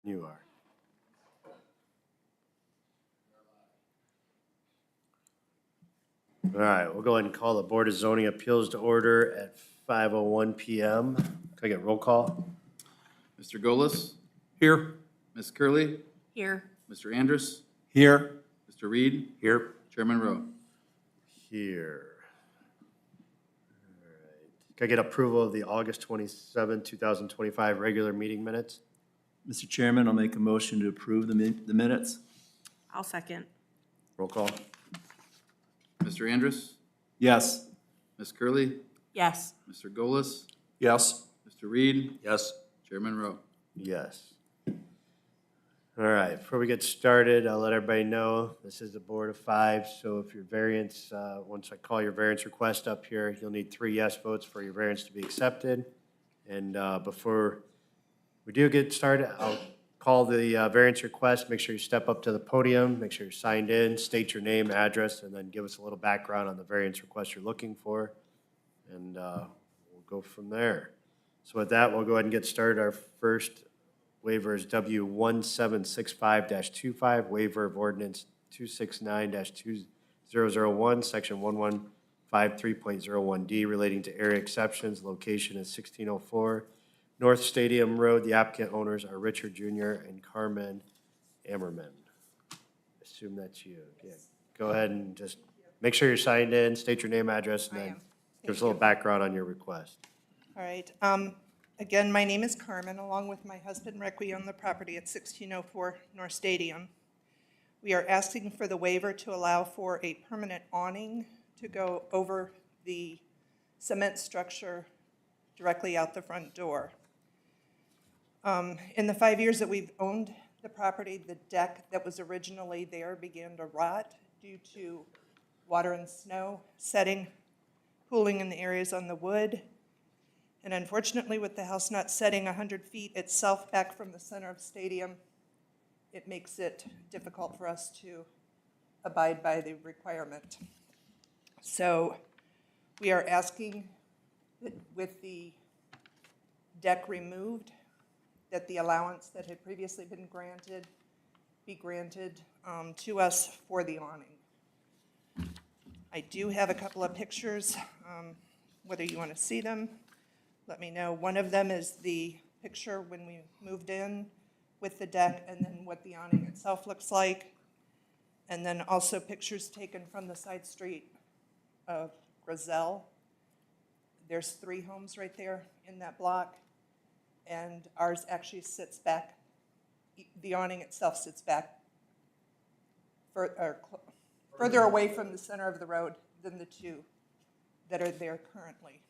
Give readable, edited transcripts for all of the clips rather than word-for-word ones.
You are. All right, we'll go ahead and call the Board of Zoning Appeals to order at 5:01 PM. Can I get roll call? Mr. Golis, Here. Ms. Curley, Here. Mr. Andrus, Here. Mr. Reed, Here. Chairman Rowe. Here. All right. Can I get approval of the August 27, 2025 regular meeting minutes? Mr. Chairman, I'll make a motion to approve the minutes. I'll second. Roll call. Mr. Andrus, Yes. Ms. Curley, Yes. Mr. Golis, Yes. Mr. Reed, Yes. Chairman Rowe. Yes. All right, before we get started, I'll let everybody know, this is a board of five, so if your variance, once I call your variance request up here, you'll need 3 yes votes for your variance to be accepted. And before we do get started, I'll call the variance request. Make sure you step up to the podium, make sure you're signed in, state your name, address, and then give us a little background on the variance request you're looking for. And we'll go from there. So with that, we'll go ahead and get started. Our first waiver is W1765-25, waiver of ordinance 269-2001, section 1153.01D relating to area exceptions. Location is 1604 North Stadium Road. The applicant owners are Richard Jr. and Carmen Ammerman. Assume that's you. Yeah. Go ahead and just make sure you're signed in, state your name, address, and I then am. give us a little background on your request. All right. Again, my name is Carmen. Along with my husband Rick, we own the property at 1604 North Stadium. We are asking for the waiver to allow for a permanent awning to go over the cement structure directly out the front door. In the 5 years that we've owned the property, the deck that was originally there began to rot due to water and snow setting, pooling in the areas on the wood. And unfortunately, with the house not setting 100 feet itself back from the center of stadium, it makes it difficult for us to abide by the requirement. So we are asking that with the deck removed, that the allowance that had previously been granted be granted to us for the awning. I do have a couple of pictures, whether you want to see them. Let me know. One of them is the picture when we moved in with the deck and then what the awning itself looks like. And then also pictures taken from the side street of Grizel. There's 3 homes right there in that block. And ours actually sits back, the awning itself sits back further away from the center of the road than the 2 that are there currently.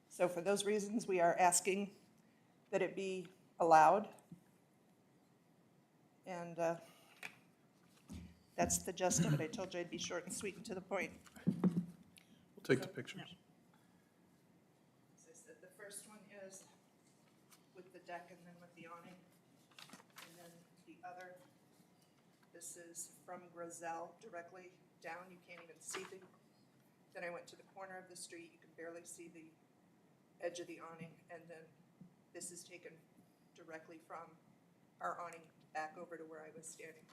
So for those reasons, we are asking that it be allowed. And that's the gist of it. I told you I'd be short and sweet and to the point. We'll take the pictures. As I said, the first one is with the deck and then with the awning. And then the other, this is from Grizel directly down. You can't even see the, then I went to the corner of the street. You can barely see the edge of the awning, and then this is taken directly from our awning back over to where I was standing.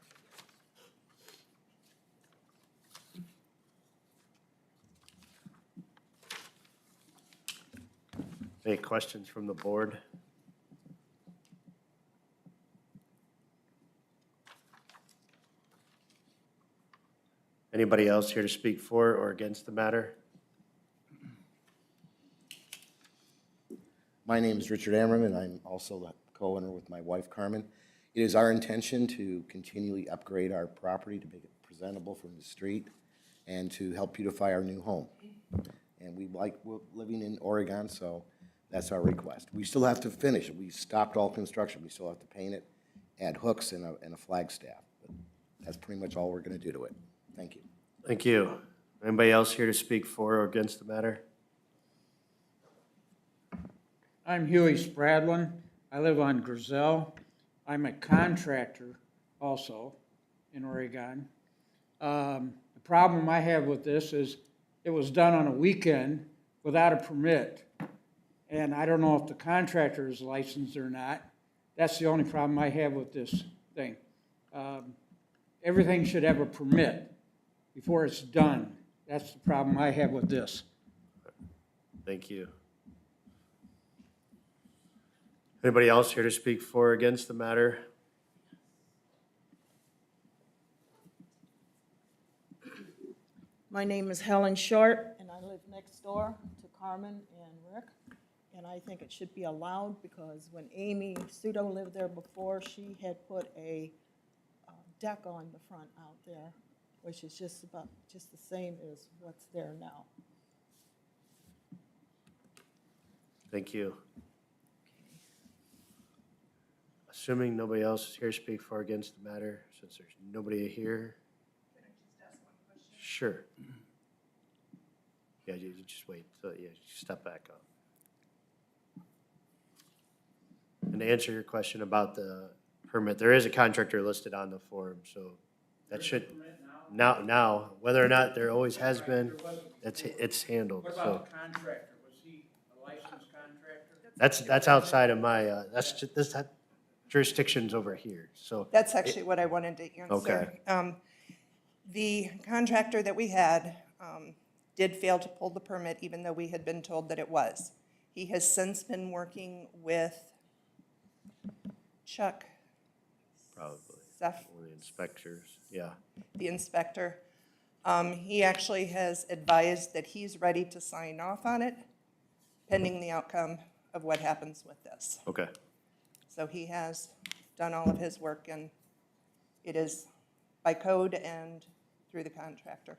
Any questions from the board? Anybody else here to speak for or against the matter? My name is Richard Ammerman. I'm also the co-owner with my wife, Carmen. It is our intention to continually upgrade our property to make it presentable from the street and to help beautify our new home. And we like living in Oregon, so that's our request. We still have to finish it. We stopped all construction. We still have to paint it, add hooks and a flagstaff. But that's pretty much all we're going to do to it. Thank you. Thank you. Anybody else here to speak for or against the matter? I'm Huey Spradlin. I live on Grizel. I'm a contractor also in Oregon. The problem I have with this is it was done on a weekend without a permit. And I don't know if the contractor is licensed or not. That's the only problem I have with this thing. Everything should have a permit before it's done. That's the problem I have with this. Thank you. Anybody else here to speak for or against the matter? My name is Helen Short, and I live next door to Carmen and Rick. And I think it should be allowed because when Amy Sudo lived there before, she had put a deck on the front out there, which is just the same as what's there now. Thank you. Assuming nobody else is here to speak for or against the matter, since there's nobody here. Sure. Yeah, you just wait, you step back up. And to answer your question about the permit, there is a contractor listed on the form, so that should, now, whether or not there always has been, it's handled, What so. about the contractor? Was he a licensed contractor? That's outside of my, that jurisdiction's over here, so. That's actually what I wanted to answer. Okay. The contractor that we had did fail to pull the permit, even though we had been told that it was. He has since been working with Chuck, Probably, Zeph, one of the inspectors, yeah. the inspector. He actually has advised that he's ready to sign off on it, pending the outcome of what happens with this. Okay, So he has done all of his work, and it is by code and through the contractor.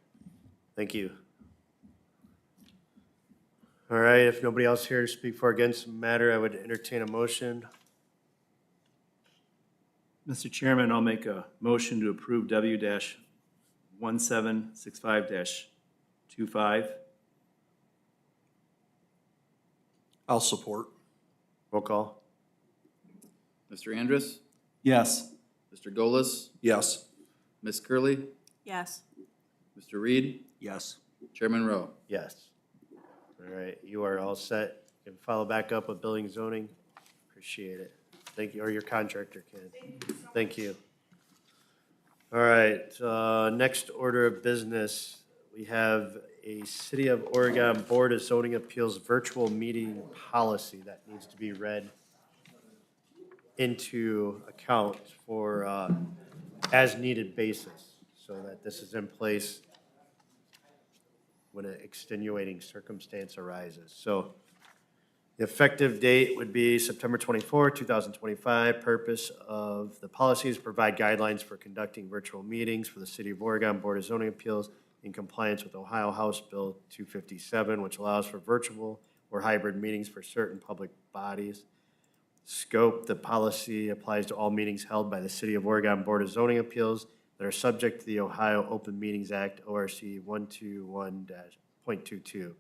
thank you. All right, if nobody else here to speak for or against the matter, I would entertain a motion. Mr. Chairman, I'll make a motion to approve W-1765-25. I'll support. Roll call. Mr. Andrus, Yes. Mr. Golis, Yes. Ms. Curley, Yes. Mr. Reed, Yes. Chairman Rowe. Yes. All right, you are all set. You can follow back up with building zoning. Appreciate it. Thank you, or your contractor can. Thank you. All right, next order of business, we have a City of Oregon Board of Zoning Appeals virtual meeting policy that needs to be read into account for as-needed basis, so that this is in place when an extenuating circumstance arises. So the effective date would be September 24, 2025. Purpose of the policy is to provide guidelines for conducting virtual meetings for the City of Oregon Board of Zoning Appeals in compliance with Ohio House Bill 257, which allows for virtual or hybrid meetings for certain public bodies. Scope, the policy applies to all meetings held by the City of Oregon Board of Zoning Appeals that are subject to the Ohio Open Meetings Act, ORC 121.22.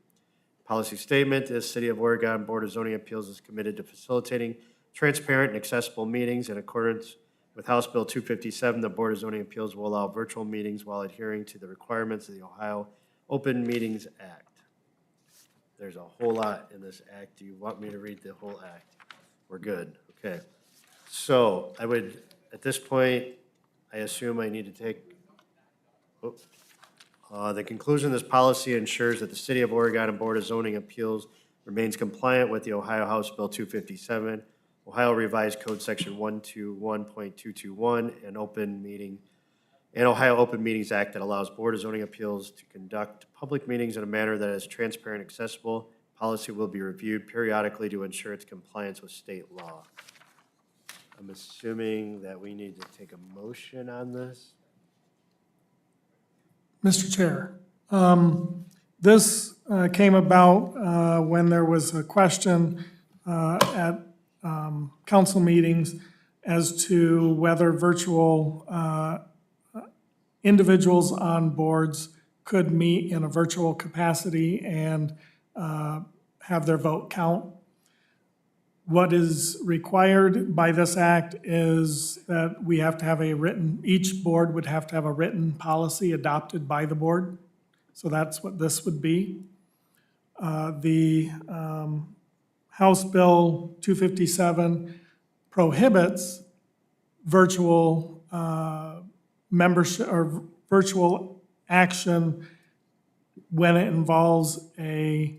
Policy statement, the City of Oregon Board of Zoning Appeals is committed to facilitating transparent and accessible meetings in accordance with House Bill 257. The Board of Zoning Appeals will allow virtual meetings while adhering to the requirements of the Ohio Open Meetings Act. There's a whole lot in this act. Do you want me to read the whole act? We're good, okay. So I would, at this point, I assume I need to take, the conclusion of this policy ensures that the City of Oregon and Board of Zoning Appeals remains compliant with the Ohio House Bill 257, Ohio Revised Code Section 121.221, and Ohio Open Meetings Act that allows Board of Zoning Appeals to conduct public meetings in a manner that is transparent and accessible. Policy will be reviewed periodically to ensure its compliance with state law. I'm assuming that we need to take a motion on this. Mr. Chair, this came about when there was a question at council meetings as to whether virtual individuals on boards could meet in a virtual capacity and have their vote count. What is required by this act is that we have to have each board would have to have a written policy adopted by the board. So that's what this would be. The House Bill 257 prohibits virtual membership or virtual action when it involves a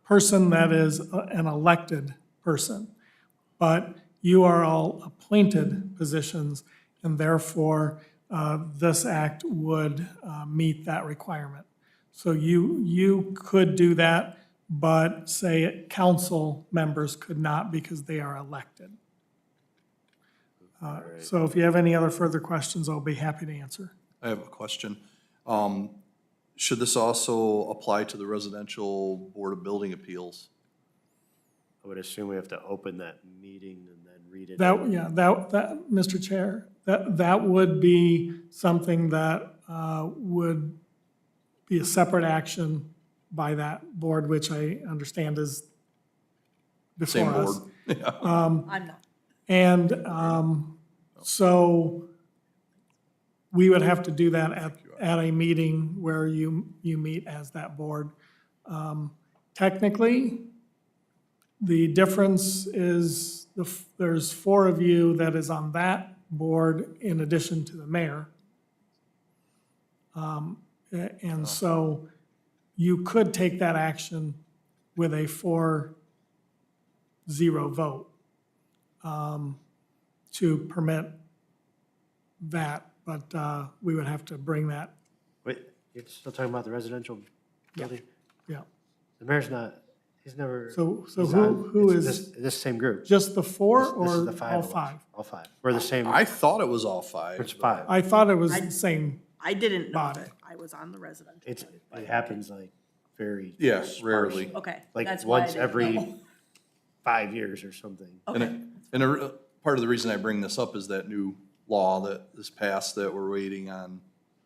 person that is an elected person. But you are all appointed positions, and therefore, this act would meet that requirement. So you could do that, but say council members could not because they are elected. So if you have any other further questions, I'll be happy to answer. I have a question. Should this also apply to the Residential Board of Building Appeals? I would assume we have to open that meeting and then read it. That, yeah, that, Mr. Chair, that would be something that would be a separate action by that board, which I understand is Same before board. us. I'm not. And so we would have to do that at a meeting where you meet as that board. Technically, the difference is there's 4 of you that is on that board in addition to the mayor. And so you could take that action with a 4-0 vote to permit that, but we would have to bring that, Wait, you're still talking about the residential building? yeah. The mayor's not, he's never. So he's who on- is, it's This same group. just the 4 This is or the 5 all of us. 5? All 5. We're the same, I thought it was all 5. it's but- 5. I thought it was the same. I didn't know Body. that I was on the residential. It happens like very. Yeah, sparsely. rarely. Okay, Like that's why I once didn't every know. 5 years or something. Okay, Part of the reason I bring this up is that new law that is passed that we're waiting on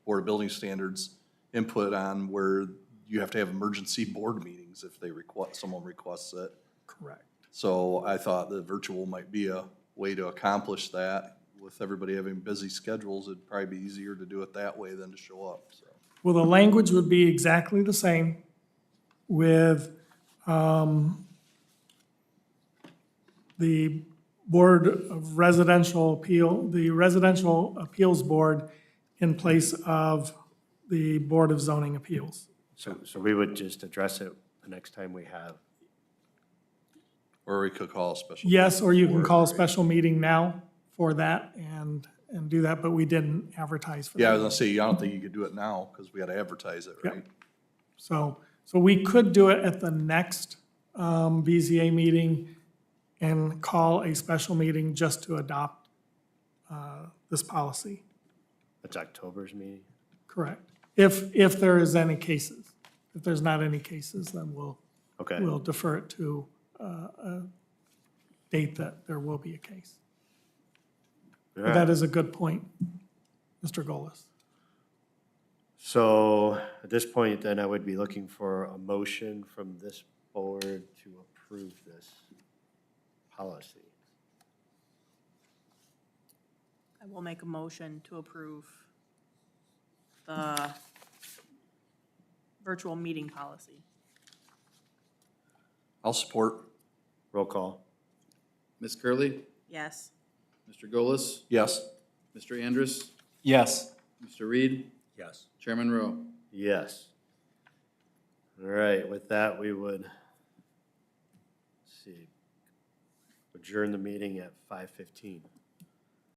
Board of Building Standards input on, where you have to have emergency board meetings if they someone requests it. Correct. So I thought the virtual might be a way to accomplish that. With everybody having busy schedules, it'd probably be easier to do it that way than to show up, so. Well, the language would be exactly the same with the Board of Residential Appeal, the Residential Appeals Board in place of the Board of Zoning Appeals. So we would just address it the next time we have. Or we could call a special. Yes, or you can board. call a special meeting now for that and do that, but we didn't advertise for that. Yeah, I was gonna say, I don't think you could do it now, because we gotta advertise it, Yep. right? So we could do it at the next BZA meeting and call a special meeting just to adopt this policy. That's October's meeting. Correct. If there is any cases. If there's not any cases, then Okay. we'll defer it to a date that there will be a case. All But right. that is a good point, Mr. Golis. So at this point, then I would be looking for a motion from this board to approve this policy. I will make a motion to approve the virtual meeting policy. I'll support. Roll call. Ms. Curley, Yes. Mr. Golis, Yes. Mr. Andrus, Yes. Mr. Reed, Yes. Chairman Rowe. Yes. All right, with that, we would, let's see, adjourn the meeting at 5:15.